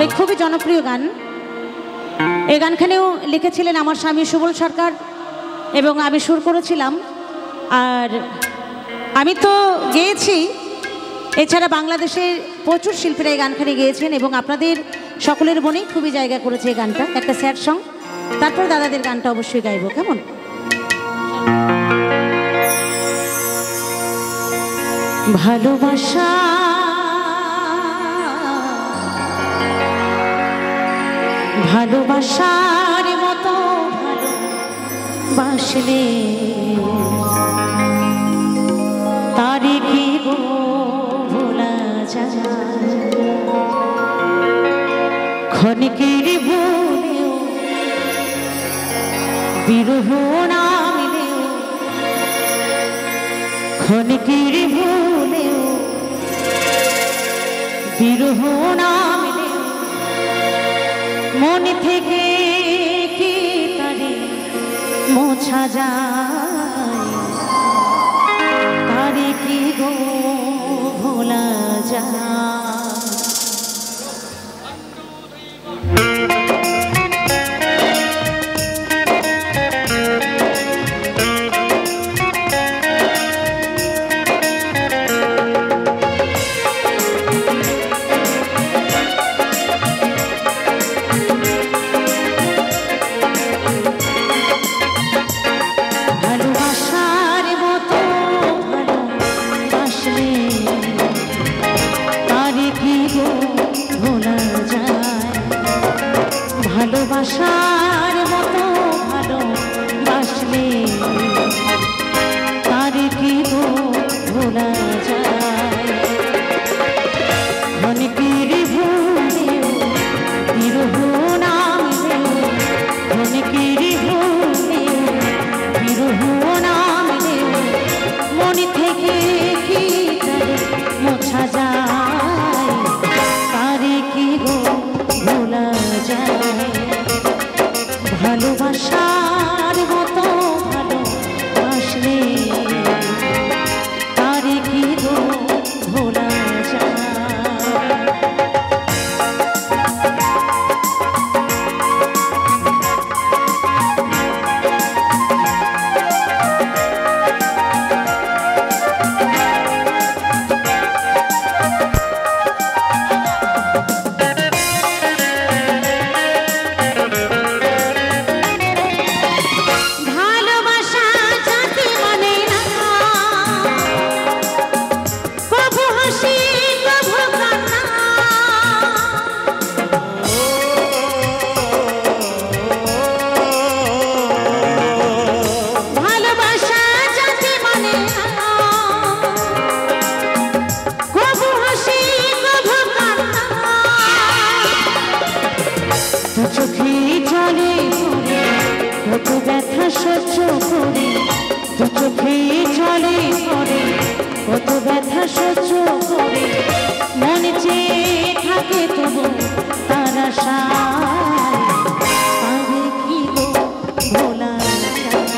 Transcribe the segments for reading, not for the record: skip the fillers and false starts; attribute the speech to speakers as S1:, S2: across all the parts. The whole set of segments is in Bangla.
S1: তাই খুবই জনপ্রিয় গান। এই গানখানেও লিখেছিলেন আমার স্বামী সুবল সরকার এবং আমি সুর করেছিলাম। আর আমি তো গেয়েছি, এছাড়া বাংলাদেশের প্রচুর শিল্পীরা এই গানখানে গেয়েছেন এবং আপনাদের সকলের মনেই খুবই জায়গা করেছে এই গানটা, একটা স্যাড সং। তারপর দাদাদের গানটা অবশ্যই গাইব, কেমন? ভালোবাসা ভালোবাসার মতো ভালোবাসলে তারে কি গো ভোলা যায়? ক্ষণিকের ভুলেও বিরহ না মিলেও, ক্ষণিকের ভুলেও বিরহ না মিলেও মন থেকে কি তারে মোছা যায়? তারে কি গো ভোলা যায়? ভালোবাসার মতো ভালোবাসলে তারে কি গো ভোলা যায়? ক্ষণিকের ভুলেও বিরহ না মিলেও, ক্ষণিকের ভুলেও বিরহ না মিলেও মন থেকে কি তারে মোছা যায়? তারে কি গো ভোলা যায়? ভালোবাসার মতো ভালোবাসলে তারে কি গো ভোলা যায়? কত ব্যথা সহ্য করে, দু চোখে জলে পড়ে, কত ব্যথা সহ্য করে মনে চেয়ে থাকে তবু তার আশায় পারে কি গো ভোলা যায়?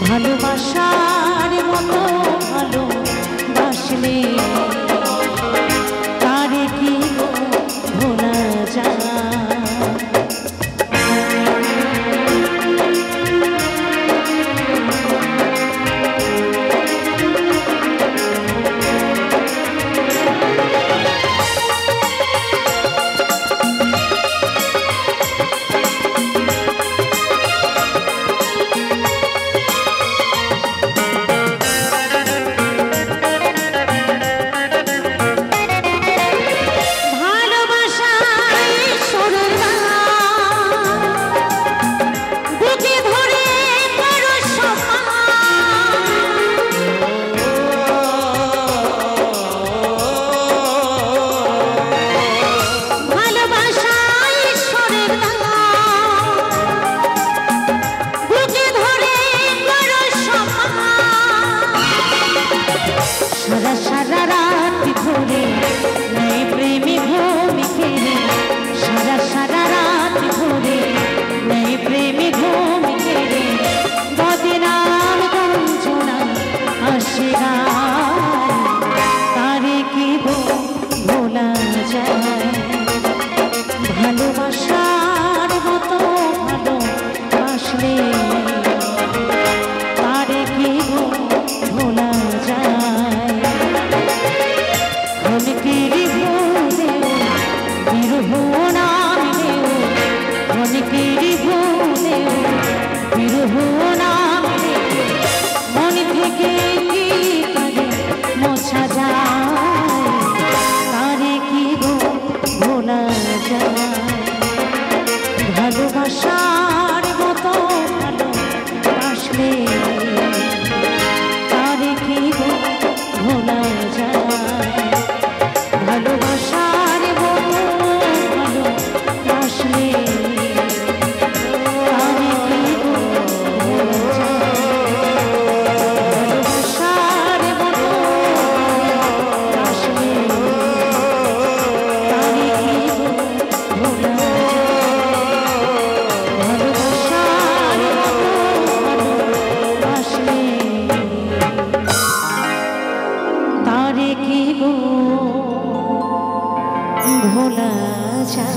S1: ভালোবাসার মতো ভালোবাসলে তারে কি গো ভোলা যায়? भोला जाए। অনেকেরই ভুলে বিরহ নামে, অনেকেরই ভুলে বিরহ নামে, মন থেকে কি করে মোছা যায়, তারে কি গো ভোলা যায়। ভালোবাসার মতো ভালোবাসলে তারে কি গো ভোলা যায়। ভালোবাসার মতো ভালোবাসলে তারে কি গো ভোলা যায়। ভালোবাসার মতো ভালোবাসলে তারে কি গো ভোলা ভোলা যায়।